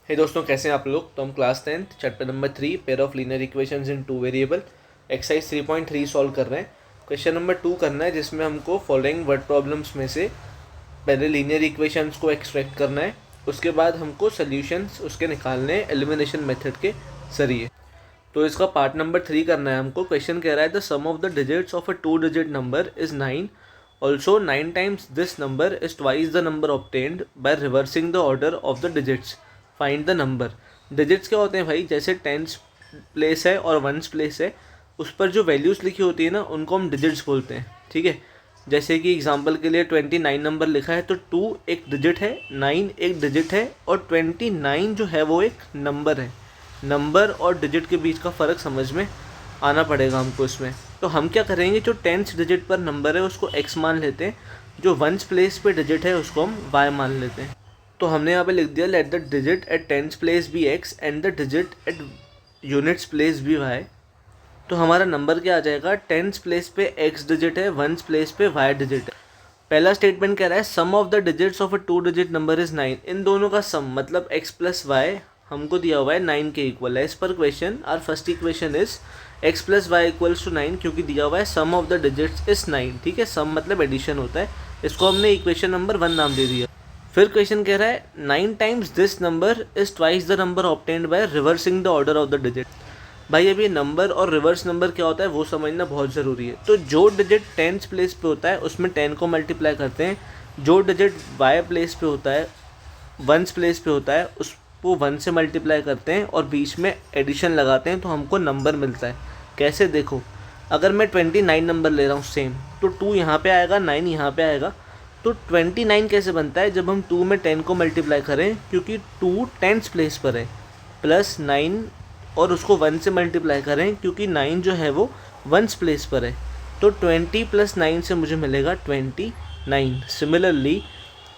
हे दोस्तों, कैसे हैं आप लोग। तो हम class 10th chapter number 3 pair of linear equations in two variable exercise 3.3 solve कर रहे हैं। क्वेश्चन नंबर 2 करना है, जिसमें हमको फॉलोइंग वर्ड प्रॉब्लम्स में से पहले लीनियर इक्वेशंस को एक्सट्रैक्ट करना है, उसके बाद हमको सोल्यूशंस उसके निकालने हैं एलिमिनेशन मेथड के जरिए। तो इसका पार्ट नंबर 3 करना है हमको। क्वेश्चन कह रहा है the sum of the digits of a 2 digit number is 9। Also 9 times this number is twice the number obtained by reversing the order of the digits. Find the number. Digits क्या होते हैं भाई, जैसे tens place है और ones place है, उस पर जो वैल्यूज़ लिखी होती है ना, उनको हम डिजिट्स बोलते हैं। ठीक है, जैसे कि एग्जांपल के लिए 29 नंबर लिखा है, तो 2 एक डिजिट है, 9 एक डिजिट है, और 29 जो है वो एक नंबर है। नंबर और डिजिट के बीच का फ़र्क समझ में आना पड़ेगा हमको इसमें। तो हम क्या करेंगे, जो टेंस डिजिट पर नंबर है उसको x मान लेते हैं, जो वंस प्लेस पे डिजिट है उसको हम y मान लेते हैं। तो हमने यहाँ पे लिख दिया let the digit at tens place be x and the digit at units place be y। तो हमारा नंबर क्या आ जाएगा, टेंस प्लेस पे x डिजिट है, वंस प्लेस पे y डिजिट है। पहला स्टेटमेंट कह रहा है sum of the digits of a 2 digit number is 9। इन दोनों का सम मतलब x प्लस वाई हमको दिया हुआ है 9 के इक्वल है। इस पर question are first equation is x plus y equals to 9, क्योंकि दिया हुआ है sum of the digits is 9। ठीक है, सम मतलब एडिशन होता है, इसको हमने इक्वेशन नंबर 1 नाम दे दिया। फिर क्वेश्चन कह रहा है 9 times this number is twice the number obtained by reversing the order of the digit. भाई अभी नंबर और रिवर्स नंबर क्या होता है वो समझना बहुत ज़रूरी है। तो जो डिजिट टेंस प्लेस पे होता है उसमें 10 को मल्टीप्लाई करते हैं, जो डिजिट वाई प्लेस पे होता है, वंस प्लेस पे होता है, उसको 1 से मल्टीप्लाई करते हैं और बीच में एडिशन लगाते हैं, तो हमको नंबर मिलता है। कैसे देखो, अगर मैं 29 नंबर ले रहा हूँ सेम, तो 2 यहाँ पे आएगा, 9 यहाँ पे आएगा। तो 29 कैसे बनता है, जब हम 2 में 10 को मल्टीप्लाई करें, क्योंकि 2 टेंस प्लेस पर है, प्लस 9 और उसको 1 से मल्टीप्लाई करें, क्योंकि 9 जो है वो वंस प्लेस पर है। तो 20 प्लस 9 से मुझे मिलेगा 29। सिमिलरली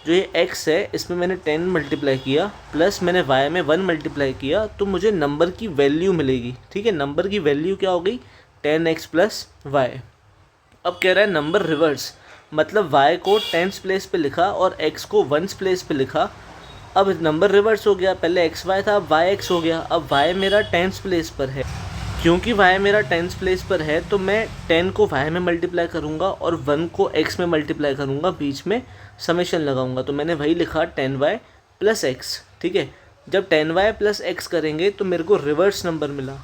जो ये x है, इसमें मैंने 10 मल्टीप्लाई किया, प्लस मैंने y में 1 मल्टीप्लाई किया, तो मुझे नंबर की वैल्यू मिलेगी। ठीक है, नंबर की वैल्यू क्या हो गई, 10x प्लस y। अब कह रहा है नंबर रिवर्स, मतलब y को टेंस प्लेस पे लिखा और x को वंस प्लेस पे लिखा। अब नंबर रिवर्स हो गया, पहले एक्स वाई था, अब वाई एक्स हो गया। अब y मेरा टेंस प्लेस पर है, क्योंकि y मेरा टेंस प्लेस पर है तो मैं 10 को y में मल्टीप्लाई करूँगा और 1 को x में मल्टीप्लाई करूँगा, बीच में समेशन लगाऊंगा। तो मैंने वही लिखा 10y प्लस एक्स। ठीक है, जब 10y प्लस एक्स करेंगे तो मेरे को रिवर्स नंबर मिला।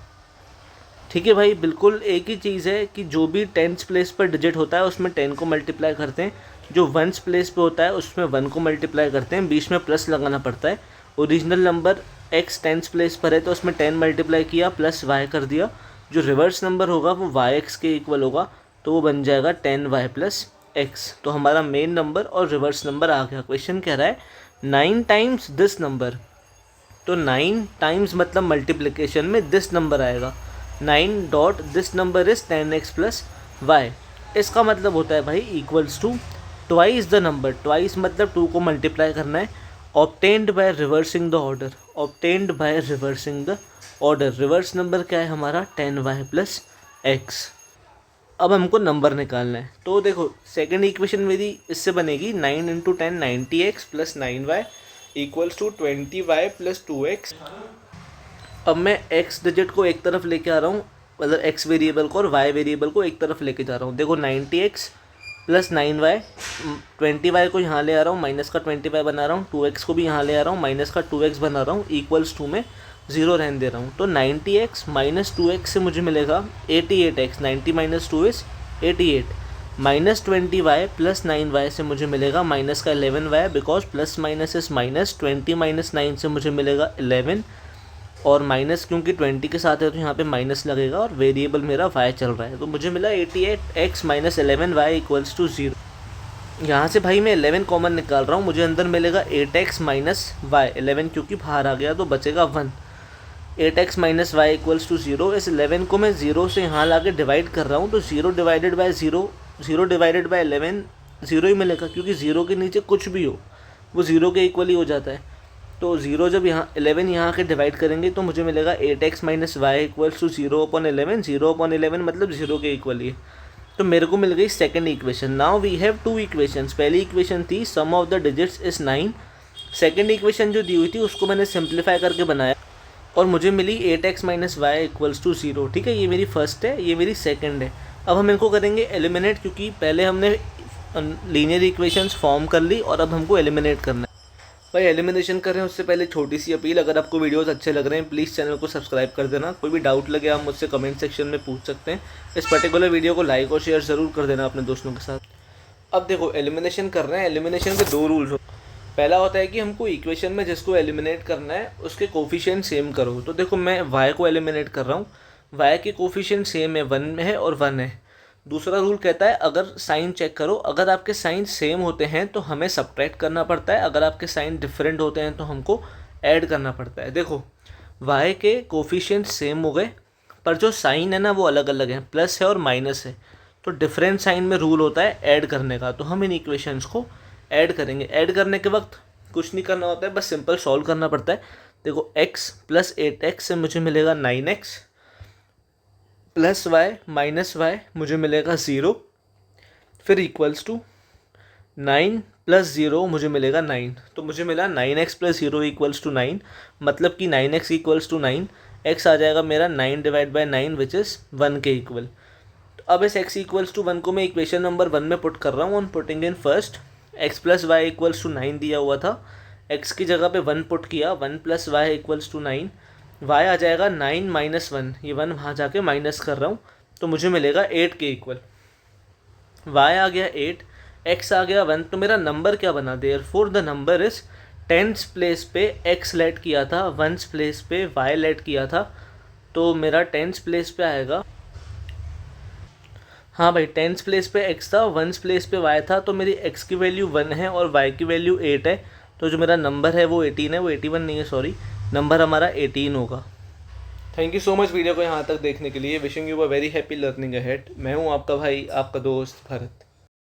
ठीक है भाई, बिल्कुल एक ही चीज़ है कि जो भी टेंस प्लेस पर डिजिट होता है उसमें 10 को मल्टीप्लाई करते हैं, जो वंस प्लेस पे होता है उसमें 1 को मल्टीप्लाई करते हैं, बीच में प्लस लगाना पड़ता है। Original number x tens place पर है तो उसमें 10 मल्टीप्लाई किया प्लस y कर दिया। जो रिवर्स नंबर होगा वो yx के इक्वल होगा, तो वो बन जाएगा 10y प्लस एक्स। तो हमारा मेन नंबर और रिवर्स नंबर आ गया। क्वेश्चन कह रहा है 9 टाइम्स दिस नंबर, तो 9 टाइम्स मतलब मल्टीप्लिकेशन में दिस नंबर आएगा। 9 dot this number is 10x plus y. इसका मतलब होता है भाई equals to twice the number. Twice मतलब 2 को मल्टीप्लाई करना है, obtained by reversing the order. Obtained by reversing the order, reverse number क्या है हमारा 10y प्लस एक्स। अब हमको नंबर निकालना है, तो देखो सेकंड इक्वेशन मेरी इससे बनेगी 9 into 10 90x plus 9y equals to 20y plus 2x। अब मैं x डिजिट को एक तरफ लेके आ रहा हूँ, मतलब x वेरिएबल को, और y वेरिएबल को एक तरफ लेके जा रहा हूँ। देखो 90x प्लस 9y, 20y को यहाँ ले आ रहा हूँ, माइनस का 20y बना रहा हूँ, 2x को भी यहाँ ले आ रहा हूँ, माइनस का 2x बना रहा हूँ, इक्वल्स टू में 0 रहने दे रहा हूँ। तो 90x माइनस 2x से मुझे मिलेगा 88x। 90 minus 2 is 88। Minus 20y plus 9y से मुझे मिलेगा माइनस का 11y, because plus minus is minus. 20 minus 9 से मुझे मिलेगा 11, और माइनस क्योंकि 20 के साथ है तो यहाँ पे माइनस लगेगा, और वेरिएबल मेरा y चल रहा है, तो मुझे मिला 88x minus 11y equals to 0। यहाँ से भाई मैं 11 कॉमन निकाल रहा हूँ, मुझे अंदर मिलेगा 8x माइनस y। 11 क्योंकि बाहर आ गया तो बचेगा 1। 8x minus y equals to 0। इस 11 को मैं 0 से यहाँ ला के डिवाइड कर रहा हूँ, तो 0 डिवाइडेड बाय 0, 0 डिवाइडेड बाय 11 0 ही मिलेगा, क्योंकि 0 के नीचे कुछ भी हो वो 0 के इक्वल ही हो जाता है। तो 0 जब यहाँ 11 यहाँ के डिवाइड करेंगे तो मुझे मिलेगा 8x minus y equals to 0/11। 0/11 मतलब 0 के इक्वल ही है। तो मेरे को मिल गई second equation. Now we have two equations. पहली इक्वेशन थी sum of the digits is 9, second equation जो दी हुई थी उसको मैंने सिंप्लीफाई करके बनाया और मुझे मिली 8x minus y equals to 0। ठीक है, ये मेरी फर्स्ट है, ये मेरी सेकंड है। अब हम इनको करेंगे एलिमिनेट, क्योंकि पहले हमने लीनियर इक्वेशंस फॉर्म कर ली और अब हमको एलिमिनेट करना है। भाई एलिमिनेशन कर रहे हैं उससे पहले छोटी सी अपील, अगर आपको वीडियोस अच्छे लग रहे हैं प्लीज़ चैनल को सब्सक्राइब कर देना। कोई भी डाउट लगे आप मुझसे कमेंट सेक्शन में पूछ सकते हैं। इस पर्टिकुलर वीडियो को लाइक और शेयर ज़रूर कर देना अपने दोस्तों के साथ। अब देखो एलिमिनेशन कर रहे हैं, एलिमिनेशन के दो रूल्स हो। पहला होता है कि हमको इक्वेशन में जिसको एलिमिनेट करना है उसके कोफिशिएंट सेम करो। तो देखो मैं y को एलिमिनेट कर रहा हूँ, y के कोफिशिएंट सेम है, 1 में है और 1 है। दूसरा रूल कहता है अगर साइन चेक करो, अगर आपके साइन सेम होते हैं तो हमें सब्ट्रैक्ट करना पड़ता है, अगर आपके साइन डिफरेंट होते हैं तो हमको ऐड करना पड़ता है। देखो y के कोफिशिएंट सेम हो गए पर जो साइन है ना वो अलग अलग है, प्लस है और माइनस है। तो डिफरेंट साइन में रूल होता है ऐड करने का, तो हम इन इक्वेशंस को ऐड करेंगे। ऐड करने के वक्त कुछ नहीं करना होता है, बस सिंपल सॉल्व करना पड़ता है। देखो x प्लस 8x से मुझे मिलेगा 9x plus y minus y मुझे मिलेगा 0, फिर इक्वल्स टू 9 प्लस 0 मुझे मिलेगा 9। तो मुझे मिला 9x प्लस 0 इक्वल्स टू 9, मतलब कि 9x इक्वल्स टू 9। x आ जाएगा मेरा 9 डिवाइड बाई 9 विच इज़ 1 के इक्वल। तो अब इस x इक्वल्स टू 1 को मैं इक्वेशन नंबर 1 में पुट कर रहा हूँ। On putting in first x plus y equals to 9 दिया हुआ था, x की जगह पे 1 पुट किया, 1 plus y equals to 9। y आ जाएगा 9 माइनस 1, ये 1 वहाँ जाके माइनस कर रहा हूँ तो मुझे मिलेगा 8 के इक्वल। y आ गया 8, x आ गया 1, तो मेरा नंबर क्या बना? Therefore the number is 10th place पे x लेट किया था, 1st प्लेस पे y लेट किया था, तो मेरा 10th प्लेस पे आएगा। हाँ भाई 10th प्लेस पे x था, 1st प्लेस पे y था, तो मेरी x की वैल्यू 1 है और y की वैल्यू 8 है। तो जो मेरा नंबर है वो 18 है, वो 81 नहीं है, सॉरी, नंबर हमारा 18 होगा। Thank you so much video को यहाँ तक देखने के लिए। Wishing you a very happy learning ahead. मैं हूँ आपका भाई, आपका दोस्त भरत।